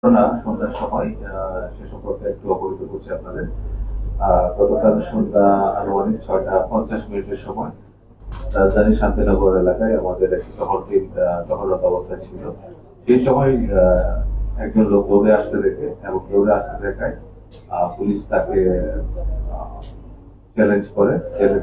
না সন্ধ্যার সময় সে সম্পর্কে একটু অবহিত করছি আপনাদের। গতকাল সন্ধ্যা আনুমানিক 6টা 50 মিনিটের সময় রাজধানী শান্তিনগর এলাকায় আমাদের একটি টহলটি টহলরত অবস্থায় ছিল। সেই সময় একজন লোক দৌড়ে আসতে দেখে এবং দৌড়ে আসতে দেখায় পুলিশ তাকে চ্যালেঞ্জ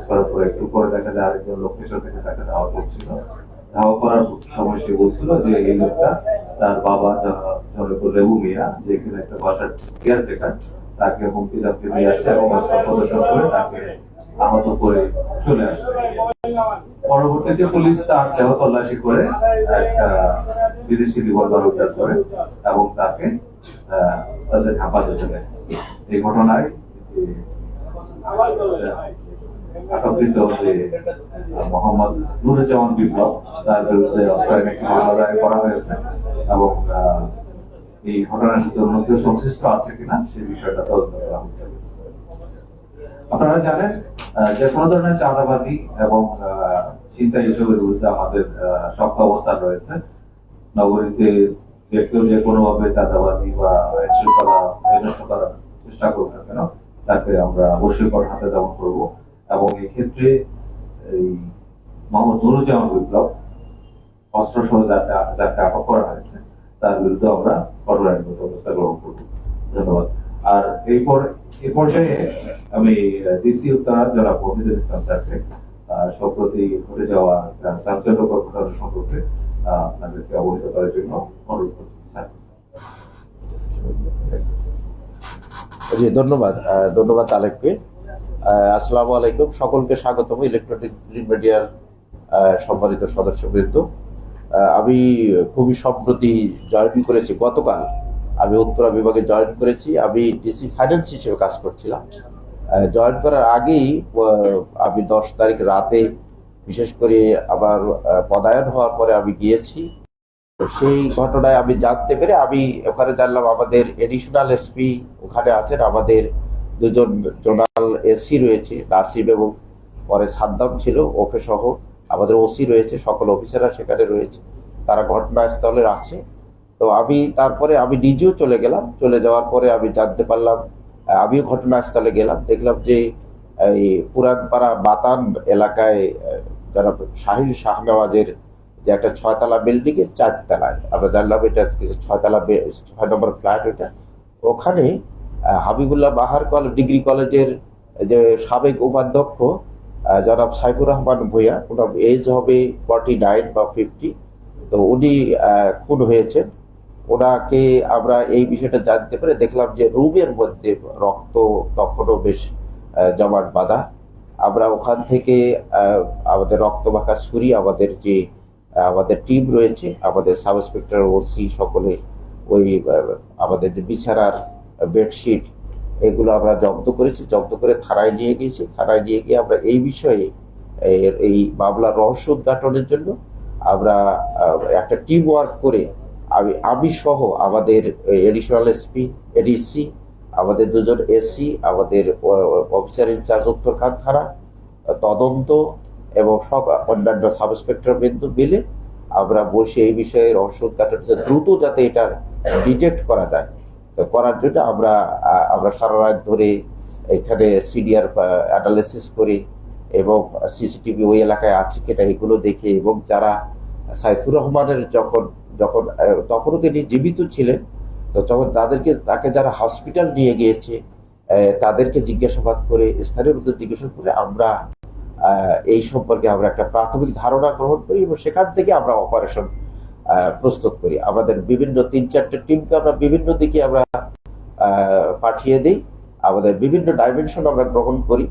করার পরে একটু পরে দেখা যায় আরেকজন লোক পেছন থেকে তাকে ধাওয়া করছিল। ধাওয়া করার সময় সে বলছিল যে এই লোকটা তার বাবা জনৈক লেবু মিয়া, যে কিনা একটা বাসার কেয়ারটেকার, তাকে হুমকি ধামকি দিয়ে আসে এবং অস্ত্র প্রদর্শন করে তাকে আহত করে চলে আসে। পরবর্তীতে পুলিশ তার দেহ তল্লাশি করে একটা বিদেশি রিভলভার উদ্ধার করে এবং তাকে তাদের হেফাজতে দেয়। এই ঘটনায় আটককৃত যে মোহাম্মদ নুরুজ্জামান বিপ্লব, তার বিরুদ্ধে অস্ত্রায়নে একটি মামলা দায়ের করা হয়েছে এবং এই ঘটনার সাথে অন্য কেউ সংশ্লিষ্ট আছে কিনা সেই বিষয়টা তদন্ত করা হচ্ছে। আপনারা জানেন যে কোনো ধরনের চাঁদাবাজি এবং ছিনতাই এসবের বিরুদ্ধে আমাদের শক্ত অবস্থান রয়েছে। নগরীতে যে কেউ যে কোনো ভাবে চাঁদাবাজি বা শৃঙ্খলা বিনষ্ট করার চেষ্টা করুক না কেন, তাকে আমরা অবশ্যই কড়া হাতে দমন করবো। এবং এক্ষেত্রে এই মোহাম্মদ নুরুজ্জামান বিপ্লব অস্ত্র সহ যাকে আটক করা হয়েছে তার বিরুদ্ধে আমরা কঠোর আইনগত ব্যবস্থা গ্রহণ করবো। ধন্যবাদ। আর এই পর্যায়ে আমি ডিসি উত্তরা জনাব মহিদুল ইসলাম স্যারকে সম্প্রতি ঘটে যাওয়া চাঞ্চল্যকর ঘটনা সম্পর্কে আপনাদেরকে অবহিত করার জন্য অনুরোধ করছি। জি, ধন্যবাদ। ধন্যবাদ আলেককে। আসসালামু আলাইকুম, সকলকে স্বাগতম ইলেকট্রনিক মিডিয়ার সম্মানিত সদস্যবৃন্দ। আমি খুবই সম্প্রতি জয়েন করেছি, গতকাল আমি উত্তরা বিভাগে জয়েন করেছি। আমি ডিসি ফাইন্যান্স হিসেবে কাজ করছিলাম। জয়েন করার আগেই আমি 10 তারিখ রাতে, বিশেষ করে আবার পদায়ন হওয়ার পরে আমি গিয়েছি। সেই ঘটনায় আমি জানতে পেরে আমি ওখানে জানলাম আমাদের এডিশনাল এসপি ওখানে আছেন, আমাদের দুজন জোনাল এসি রয়েছে, নাসিব এবং পরে সাদ্দাম ছিল ওকে সহ, আমাদের ওসি রয়েছে, সকল অফিসাররা সেখানে রয়েছে, তারা ঘটনাস্থলে আছে। তো তারপরে আমি নিজেও চলে গেলাম। চলে যাওয়ার পরে আমি জানতে পারলাম, আমিও ঘটনাস্থলে গেলাম, দেখলাম যে এই পুরানপাড়া বাতান এলাকায় যারা শাহিন শাহনওয়াজের যে একটা 6তলা বিল্ডিং এর 4তলায়, আমরা জানলাম এটা 6তলা 6 নম্বর ফ্ল্যাট, ওইটা ওখানে হাবিবুল্লাহ বাহার ডিগ্রি কলেজের যে সাবেক উপাধ্যক্ষ জনাব সাইফুর রহমান ভূঁইয়া, ওনার এজ হবে 49 বা 50, তো উনি খুন হয়েছেন। ওনাকে আমরা এই বিষয়টা জানতে পেরে দেখলাম যে রুমের মধ্যে রক্ত তখনও বেশ জমাট বাঁধা। আমরা ওখান থেকে আমাদের রক্তমাখা ছুরি, আমাদের টিম রয়েছে, আমাদের সাব ইন্সপেক্টর, ওসি সকলে ওই আমাদের যে বিছানার বেডশিট এগুলো আমরা জব্দ করেছি, জব্দ করে থানায় নিয়ে গিয়েছি। থানায় নিয়ে গিয়ে আমরা এই বিষয়ে এই মামলার রহস্য উদ্ঘাটনের জন্য আমরা একটা টিম ওয়ার্ক করে আমি সহ আমাদের এডিশনাল এসপি, এডিসি, আমাদের দুজন এসি, আমাদের অফিসার ইনচার্জ উত্তরখান থানা, তদন্ত এবং সব অন্যান্য সাব ইন্সপেক্টর বিন্দু মিলে আমরা বসে এই বিষয়ে রহস্য উদ্ঘাটন দ্রুত যাতে এটা ডিটেক্ট করা যায়, তো করার জন্য আমরা সারা রাত ধরে এখানে সিডিআর অ্যানালিসিস করি এবং সিসিটিভি ওই এলাকায় আছে কিনা এগুলো দেখে, এবং যারা সাইফুর রহমানের তখনও তিনি জীবিত ছিলেন, তো যখন তাকে যারা হসপিটাল নিয়ে গিয়েছে তাদেরকে জিজ্ঞাসাবাদ করে, স্থানীয় লোকদের জিজ্ঞাসা করে আমরা এই সম্পর্কে আমরা একটা প্রাথমিক ধারণা গ্রহণ করি এবং সেখান থেকে আমরা অপারেশন প্রস্তুত করি। আমাদের বিভিন্ন 3-4টে টিমকে আমরা বিভিন্ন দিকে আমরা পাঠিয়ে দিই, আমাদের বিভিন্ন ডাইমেনশন আমরা গ্রহণ করি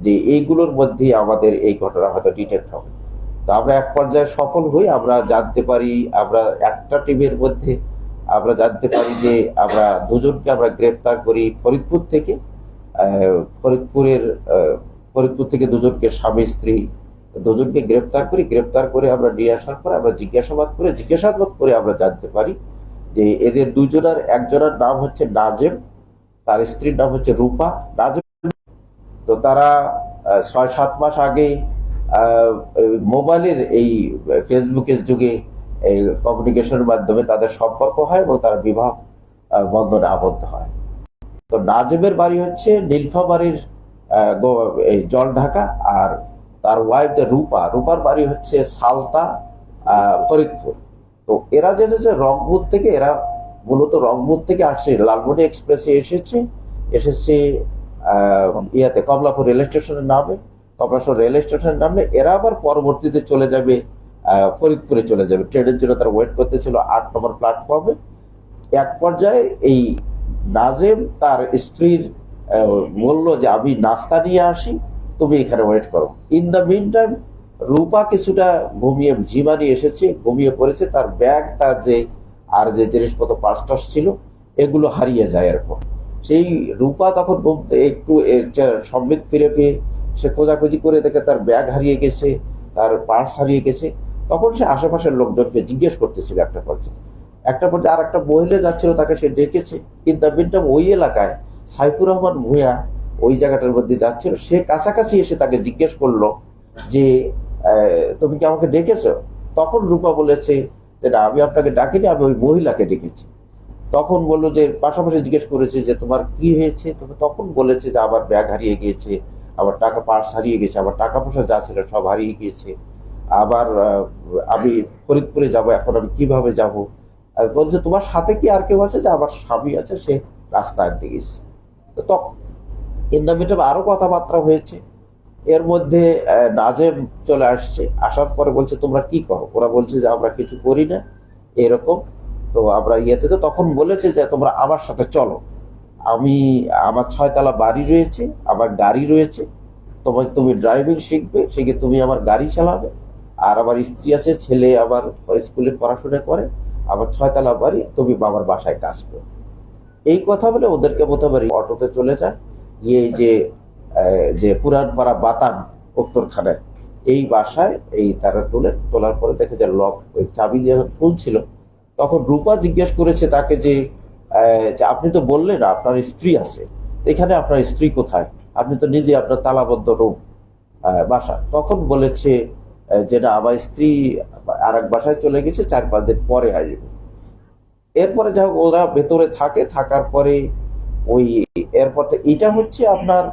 যে এইগুলোর মধ্যে আমাদের এই ঘটনা হয়তো ডিটেক্ট হবে। তো আমরা এক পর্যায়ে সফল হই, আমরা জানতে পারি, আমরা একটা টিমের মধ্যে আমরা জানতে পারি যে আমরা দুজনকে আমরা গ্রেপ্তার করি ফরিদপুর থেকে। ফরিদপুর থেকে দুজনকে, স্বামী স্ত্রী দুজনকে গ্রেপ্তার করে আমরা নিয়ে আসার পরে আমরা জিজ্ঞাসাবাদ করে আমরা জানতে পারি যে এদের একজনের নাম হচ্ছে নাজেম, তার স্ত্রীর নাম হচ্ছে রূপা। নাজেম তো তারা 6-7 মাস আগে মোবাইলের এই ফেসবুকের যুগে এই কমিউনিকেশনের মাধ্যমে তাদের সম্পর্ক হয় এবং তারা বিবাহ বন্ধনে আবদ্ধ হয়। তো নাজেমের বাড়ি হচ্ছে নীলফামারীর এই জলঢাকা, আর তার ওয়াইফ যে রূপার বাড়ি হচ্ছে সালতা, ফরিদপুর। তো এরা যে রংপুর থেকে, এরা মূলত রংপুর থেকে আসছে, লালমনি এক্সপ্রেসে এসেছে ইয়াতে কমলাপুর রেল স্টেশনের নামে, কমলাপুর রেল স্টেশনের নামে এরা আবার পরবর্তীতে চলে যাবে ফরিদপুরে চলে যাবে। ট্রেনের জন্য তারা ওয়েট করতেছিল 8 নম্বর প্ল্যাটফর্মে। এক পর্যায়ে এই নাজেম তার স্ত্রীর বলল যে আমি নাস্তা নিয়ে আসি, তুমি এখানে ওয়েট করো। ইন দ্য মিন টাইম রূপা কিছুটা ঝিমানি এসেছে, ঘুমিয়ে পড়েছে। তার ব্যাগ, তার যে জিনিসপত্র পার্স ছিল এগুলো হারিয়ে যায়। এরপর সেই রূপা তখন একটু সম্বিত ফিরে পেয়ে সে খোঁজাখুঁজি করে দেখে তার ব্যাগ হারিয়ে গেছে, তার পার্স হারিয়ে গেছে। তখন সে আশেপাশের লোকজনকে জিজ্ঞেস করতেছিল। একটা পর্যায়ে আর একটা মহিলা যাচ্ছিল, তাকে সে ডেকেছে। কিন্তু ওই এলাকায় সাইফুর রহমান ভূঁইয়া ওই জায়গাটার মধ্যে যাচ্ছিল, সে কাছাকাছি এসে তাকে জিজ্ঞেস করলো যে তুমি কি আমাকে ডেকেছো? তখন রূপা বলেছে যে না, আমি আপনাকে ডাকিনি, আমি ওই মহিলাকে ডেকেছি। তখন বললো যে পাশাপাশি জিজ্ঞেস করেছে যে তোমার কি হয়েছে? তুমি তখন বলেছে যে আমার ব্যাগ হারিয়ে গিয়েছে, আমার পার্স হারিয়ে গেছে, আমার টাকা পয়সা যা ছিল সব হারিয়ে গিয়েছে। আবার আমি ফরিদপুরে যাব, এখন আমি কিভাবে যাব? বলছে তোমার সাথে কি আর কেউ আছে? যে আমার স্বামী আছে, সে রাস্তা আনতে গেছে। তো তখন ইন্দামিটাম আরো কথাবার্তা হয়েছে। এর মধ্যে নাজেম চলে আসছে, আসার পরে বলছে তোমরা কি করো? ওরা বলছে যে আমরা কিছু করি না এরকম। তো আমরা ইয়েতে তো তখন বলেছে যে তোমরা আমার সাথে চলো, আমার 6 তলা বাড়ি রয়েছে, আমার গাড়ি রয়েছে, তুমি ড্রাইভিং শিখে তুমি আমার গাড়ি চালাবে। আর আমার স্ত্রী আছে, ছেলে আমার স্কুলে পড়াশোনা করে, আমার 6 তলা বাড়ি, তুমি বাবার বাসায় কাজ করো। এই কথা বলে ওদেরকে মোটামুটি অটোতে চলে যায়। এই যে পুরানপাড়া বাতান উত্তরখানায় এই বাসায় এই তারা তোলার পরে দেখে যে লক, ওই চাবি যখন খুলছিল তখন রূপা জিজ্ঞেস করেছে তাকে যে আপনি তো বললেন আপনার স্ত্রী আছে, এখানে আপনার স্ত্রী কোথায়? আপনি তো নিজে আপনার তালাবদ্ধ রুম বাসা। তখন বলেছে যে না, আমার স্ত্রী আর এক বাসায় চলে গেছে, 4-5 দিন পরে আসবে। এরপরে যা হোক ওরা ভেতরে থাকার পরে এরপর এটা হচ্ছে আপনার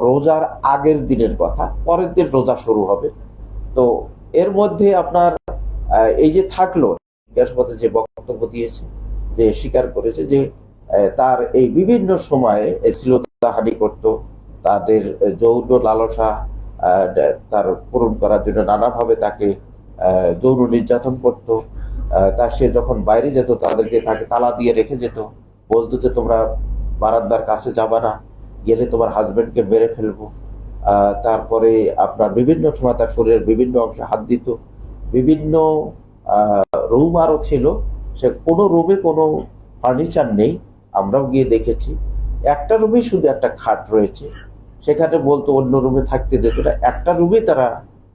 রোজার আগের দিনের কথা, পরের দিন রোজা শুরু হবে। তো এর মধ্যে আপনার এই যে থাকলো, জিজ্ঞাসাবাদে যে বক্তব্য দিয়েছে, যে স্বীকার করেছে যে তার এই বিভিন্ন সময়ে শ্লীলতাহানি করত, তাদের যৌন লালসা তার পূরণ করার জন্য নানাভাবে তাকে যৌন নির্যাতন করত। সে যখন বাইরে যেত তাকে তালা দিয়ে রেখে যেত, বলতো যে তোমরা বারান্দার কাছে যাবা না, গেলে তোমার হাজবেন্ডকে মেরে ফেলবো। তারপরে আপনার বিভিন্ন সময় তার শরীরের বিভিন্ন অংশে হাত দিত। বিভিন্ন রুম আরো ছিল, সে কোনো রুমে কোনো ফার্নিচার নেই, আমরাও গিয়ে দেখেছি। একটা রুমে শুধু একটা খাট রয়েছে, সেখানে বলতো অন্য রুমে থাকতে দিত না। একটা রুমে তারা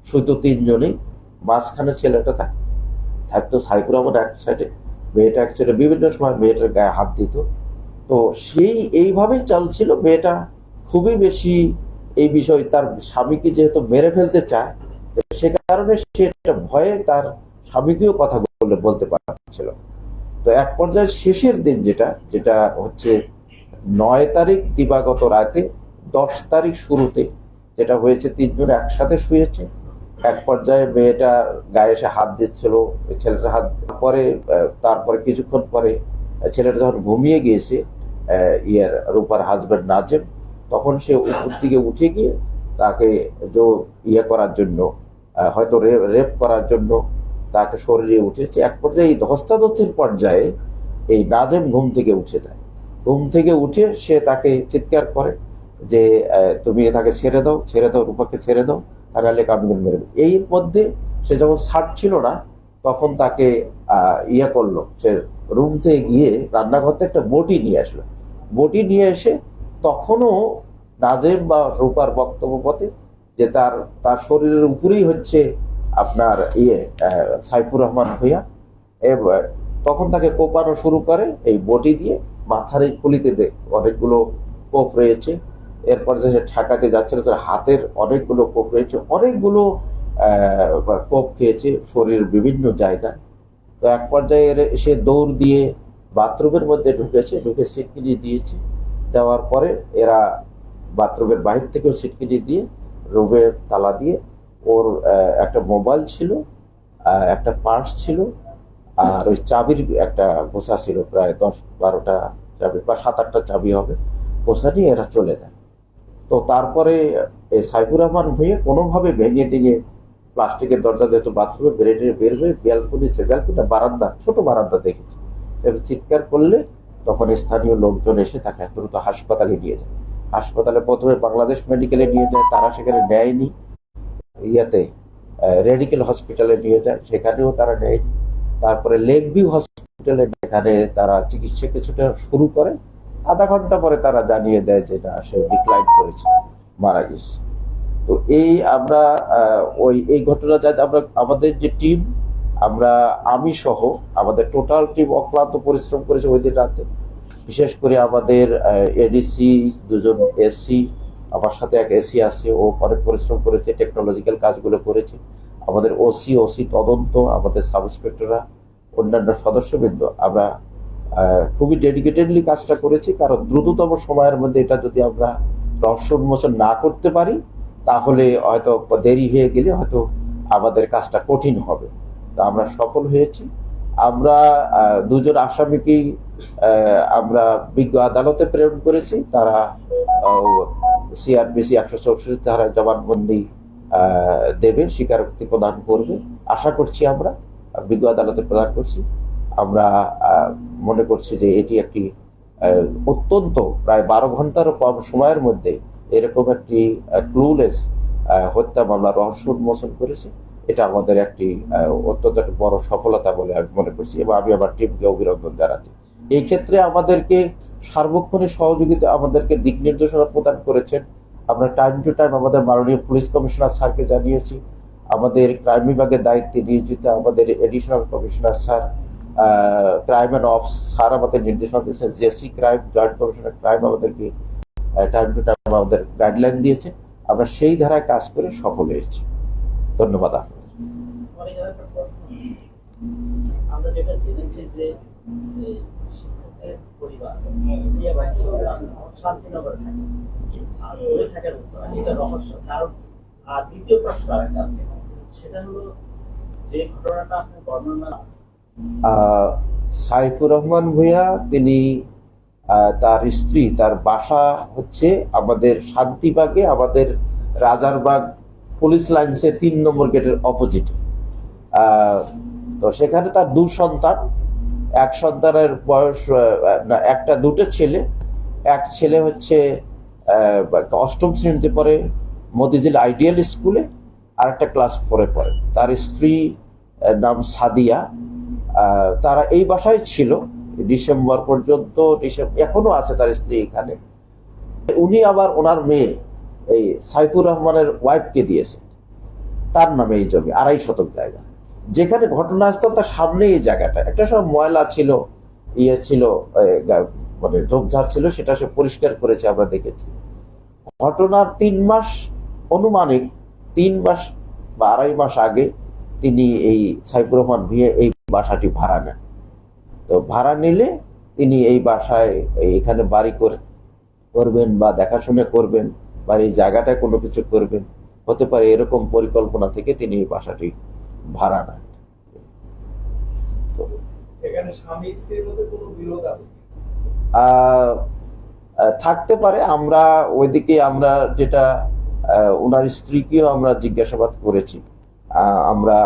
শুধু 3 জনেই, মাঝখানে ছেলেটা থাকতো সাইফুর রহমান এক সাইডে, মেয়েটা অ্যাকচুয়ালি বিভিন্ন সময় মেয়েটার গায়ে হাত দিত। তো এইভাবেই চলছিল। মেয়েটা খুবই বেশি এই বিষয়, তার স্বামীকে যেহেতু মেরে ফেলতে চায়, সে কারণে সে একটা ভয়ে তার স্বামীকেও কথা বলতে পারছিল। তো এক পর্যায়ে শেষের দিন যেটা হচ্ছে 9 তারিখ দিবাগত রাতে, 10 তারিখ শুরুতে যেটা হয়েছে, 3 জন একসাথে শুয়েছে। এক পর্যায়ে মেয়েটা গায়ে এসে হাত দিচ্ছিল, ছেলেটা হাত পরে, তারপরে কিছুক্ষণ পরে ছেলেটা যখন ঘুমিয়ে গিয়েছে, রূপার হাজবেন্ড নাজেম, তখন সে উপর দিকে উঠে গিয়ে তাকে করার জন্য, হয়তো রেপ করার জন্য তাকে শরীরে উঠেছে। এক পর্যায়ে এই ধস্তাধস্তির পর্যায়ে এই নাজেম ঘুম থেকে উঠে যায়। ঘুম থেকে উঠে সে তাকে চিৎকার করে যে তুমি তাকে ছেড়ে দাও, রূপাকে ছেড়ে দাও, তাহলে কামিল মেরে। এই মধ্যে সে যখন ছাড়ছিল না, তখন তাকে করলো, সে রুম থেকে গিয়ে রান্নাঘর থেকে একটা বটি নিয়ে আসলো। বটি নিয়ে এসে তখনও নাজেম বা রূপার বক্তব্য পথে যে তার শরীরের উপরেই হচ্ছে আপনার সাইফুর রহমান ভূঁইয়া, তখন তাকে কোপানো শুরু করে এই বটি দিয়ে। মাথার এই খুলিতে অনেকগুলো কোপ রয়েছে। এরপর যে ঠেকাতে যাচ্ছিল, তার হাতের অনেকগুলো কোপ রয়েছে, অনেকগুলো কোপ খেয়েছে শরীরের বিভিন্ন জায়গায়। তো এক পর্যায়ে সে দৌড় দিয়ে বাথরুমের মধ্যে ঢুকে সিটকিনি দিয়েছে। দেওয়ার পরে এরা বাথরুমের বাহির থেকেও সিটকিনি দিয়ে রুমের তালা দিয়ে ওর একটা মোবাইল ছিল, একটা পার্স ছিল, আর ওই চাবির একটা গোছা ছিল, প্রায় 10-12টা চাবি বা 7-8টা চাবি হবে, গোছা নিয়ে এরা চলে যায়। তো তারপরে এই সাইফুর রহমান ভুঁইয়া কোনোভাবে ভেঙে টেঙে প্লাস্টিকের দরজা যেহেতু বাথরুমে বের হয়ে ব্যালকনিটা বারান্দা, ছোট বারান্দা দেখেছে, চিৎকার করলে তখন স্থানীয় লোকজন এসে তাকে দ্রুত হাসপাতালে নিয়ে যায়। হাসপাতালে প্রথমে বাংলাদেশ মেডিকেলে নিয়ে যায়, তারা সেখানে নেয়নি। ইয়াতে রেডিকেল হসপিটালে নিয়ে যায়, সেখানেও তারা নেয়নি। তারপরে লেক ভিউ হসপিটালে, যেখানে তারা চিকিৎসা কিছুটা শুরু করে, আধা ঘন্টা পরে তারা জানিয়ে দেয় যে না, সে ডিক্লাইন করেছে, মারা গেছে। তো আমরা এই ঘটনা আমরা আমাদের যে টিম, আমি সহ আমাদের টোটাল টিম অক্লান্ত পরিশ্রম করেছে ওই দিন রাতে। বিশেষ করে আমাদের এডিসি, 2জন এসি, আমার সাথে এক এসি আছে, ও অনেক পরিশ্রম করেছে, টেকনোলজিক্যাল কাজগুলো করেছে। আমাদের ওসি তদন্ত, আমাদের সাব ইন্সপেক্টররা, অন্যান্য সদস্যবৃন্দ, আমরা খুবই ডেডিকেটেডলি কাজটা করেছি। কারণ দ্রুততম সময়ের মধ্যে এটা যদি আমরা রহস্য উন্মোচন না করতে পারি, তাহলে হয়তো দেরি হয়ে গেলে হয়তো আমাদের কাজটা কঠিন হবে। তা আমরা সফল হয়েছি। আমরা 2জন আসামিকেই আমরা বিজ্ঞ আদালতে প্রেরণ করেছি। তারা সিআরপিসি 164 ধারায় জবানবন্দি দেবে, স্বীকারোক্তি প্রদান করবে আশা করছি। আমরা বিজ্ঞ আদালতে প্রদান করছি। আমরা মনে করছি যে এটি একটি অত্যন্ত প্রায় 12 ঘন্টারও কম সময়ের মধ্যে এরকম একটি ক্লুলেস হত্যা মামলা রহস্য উন্মোচন করেছে। এটা আমাদের একটি অত্যন্ত একটি বড় সফলতা বলে আমি মনে করছি, এবং আমি আমার টিমকে অভিনন্দন জানাচ্ছি। এই ক্ষেত্রে আমাদেরকে সার্বক্ষণিক সহযোগিতা, আমাদেরকে দিক নির্দেশনা প্রদান করেছেন। আমরা টাইম টু টাইম আমাদের মাননীয় পুলিশ কমিশনার স্যারকে জানিয়েছি, আমাদের ক্রাইম বিভাগের দায়িত্বে নিয়োজিত আমাদের additional commissioner sir, crime and of sir আমাদের নির্দেশনা দিয়েছেন, JC crime, joint commissioner crime আমাদেরকে টাইম টু টাইম আমাদের গাইডলাইন দিয়েছে। আমরা সেই ধারায় কাজ করে সফল হয়েছি। ধন্যবাদ আপনাদের। আমরা যেটা জেনেছি যে শিক্ষকের পরিবার শান্তিনগরে থাকে, আর দূরে থাকার উত্তর, এটা রহস্য। কারণ দ্বিতীয় প্রশ্ন আরেকটা আছে, সেটা হলো যে ঘটনাটা আপনার বর্ণনা আছে, সাইফুর রহমান ভূঁইয়া, তিনি তার স্ত্রী, তার বাসা হচ্ছে আমাদের শান্তিবাগে, আমাদের রাজারবাগ পুলিশ লাইন্সের 3 নম্বর গেটের অপোজিটে। তো সেখানে তার 2 সন্তান, এক সন্তানের বয়স একটা, 2টো ছেলে। এক ছেলে হচ্ছে 8ম শ্রেণীতে পড়ে মতিঝিল আইডিয়াল স্কুলে, আর একটা ক্লাস 4-এ পড়ে। তার স্ত্রী নাম সাদিয়া। তারা এই বাসায় ছিল ডিসেম্বর পর্যন্ত, এখনো আছে তার স্ত্রী এখানে। উনি আবার ওনার মেয়ে এই সাইফুর রহমানের ওয়াইফকে দিয়েছে, তার নামে এই জমি 2.5 শতক জায়গা, যেখানে ঘটনাস্থল তার সামনে। এই জায়গাটা একটা সময় ময়লা ছিল, ছিল, মানে ঝোপঝাড় ছিল, সেটা সে পরিষ্কার করেছে, আমরা দেখেছি। ঘটনার 3 মাস, অনুমানিক 3 মাস বা 2.5 মাস আগে তিনি এই সাইফুর রহমান ভূঁইয়া এই বাসাটি ভাড়া নেন। তো ভাড়া নিলে তিনি এই বাসায় এখানে বাড়ি করবেন বা দেখাশোনা করবেন, বা এই জায়গাটায় কোনো কিছু করবেন, হতে পারে এরকম পরিকল্পনা থেকে তিনি এই বাসাটি ভাড়া নেন। থাকতে পারে। আমরা ওইদিকে আমরা যেটা ওনার স্ত্রীকেও আমরা জিজ্ঞাসাবাদ করেছি। আমরা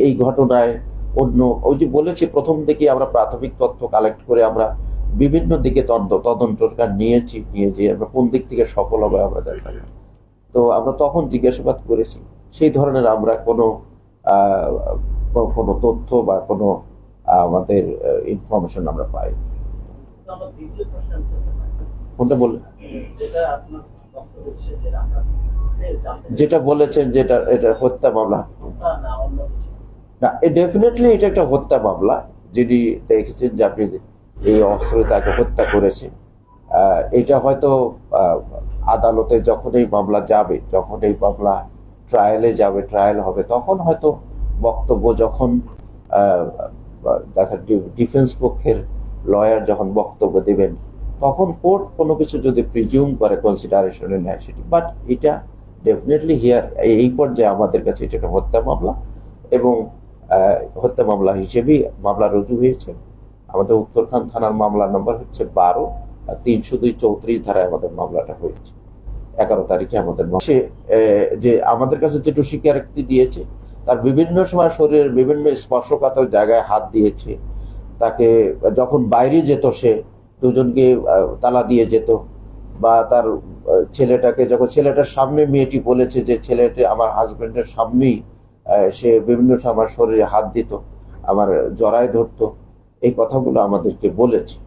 এই ঘটনায় অন্য, ওই যে বলেছি প্রথম দিকে আমরা প্রাথমিক তথ্য কালেক্ট করে আমরা বিভিন্ন দিকে তদন্তকার নিয়ে যে আমরা কোন দিক থেকে সফল হবে আমরা জানতাম না। তো আমরা তখন জিজ্ঞাসাবাদ করেছি, সেই ধরনের আমরা কোনো তথ্য বা কোনো আমাদের ইনফরমেশন আমরা পাই। কোনটা বললেন? যেটা বলেছেন যেটা এটা হত্যা মামলা না, ডেফিনেটলি এটা একটা হত্যা মামলা। যিনি দেখেছেন যে আপনি এই অস্ত্রে তাকে হত্যা করেছেন, এটা হয়তো আদালতে যখন এই মামলা যাবে, যখন এই মামলা ট্রায়ালে যাবে, ট্রায়াল হবে, তখন হয়তো বক্তব্য যখন দেখা ডিফেন্স পক্ষের লয়ার যখন বক্তব্য দেবেন তখন কোর্ট কোনো কিছু যদি প্রিজিউম করে কনসিডারেশনে নেয় সেটি, বাট এটা ডেফিনেটলি হিয়ার এই পর্যায়ে আমাদের কাছে এটা একটা হত্যা মামলা এবং হত্যা মামলা হিসেবেই মামলা রুজু হয়েছে। আমাদের উত্তরখান থানার মামলা নম্বর হচ্ছে 12 আর 302-34 ধারায় আমাদের মামলাটা হয়েছে। 11 তারিখে আমাদের যে আমাদের কাছে যেটু স্বীকারোক্তি দিয়েছে, তার বিভিন্ন সময় শরীরের বিভিন্ন স্পর্শকাতর জায়গায় হাত দিয়েছে। তাকে যখন বাইরে যেত সে দুজনকে তালা দিয়ে যেত, বা তার ছেলেটাকে যখন ছেলেটার সামনে মেয়েটি বলেছে যে ছেলেটি আমার হাজবেন্ডের সামনেই সে বিভিন্ন সময় শরীরে হাত দিত, আমার জড়ায় ধরতো, এই কথাগুলো আমাদেরকে বলেছে।